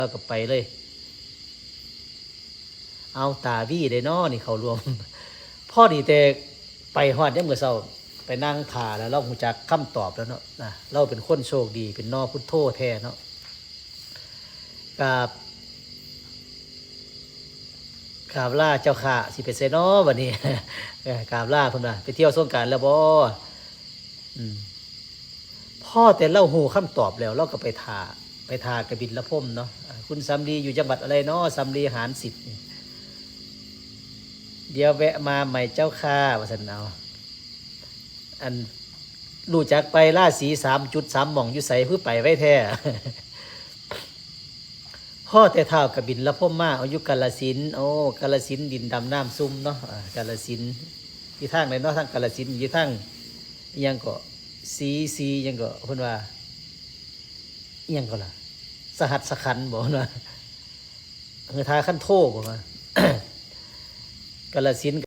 แล้วก็ไปเลยเอาตาวี่ได้นอนี่เขารวมพ่อดีแต่ไปฮอดยังเมื่อเช้าไปนั่งทาแล้วเราหูจักคำตอบแล้วเนาะนะเราเป็นคนโชคดีเป็นนอพุทโธแท้เนาะกับกราบลาเจ้าค่ะสิไปไสน้อวันนี้ กราบลาเพิ่นว่าไปเที่ยวสงกรานต์แล้วบ่อืมพ่อแต่เล่าหูคำตอบแล้วเราก็ไปทากระบินละพรมเนาะคุณสำลีอยู่จังหวัดอะไรเนาะสำลีหารสิทธิ์เดี๋ยวแวะมาใหม่เจ้าค่ะว่าซั่นเอาอันรู้จักไปราศี3.3หม่องอยู่ไสเพื่อไปไว้แท้ พ่อแต่เท่ากับบินละพ่มมาเอาอยู่กาฬสินธุ์โอ้กาฬสินธุ์ดินดำน้ำซุ่มเนาะกาฬสินธุ์ที่ทางไหนเนาะทางกาฬสินธุ์อยู่ทางอิหยังก็ซีอิหยังก็เพิ่นว่าอิหยังก็ล่ะสหัสสขันธ์บ่เนาะทาคันโทบ่ว่ากาฬสินธุ์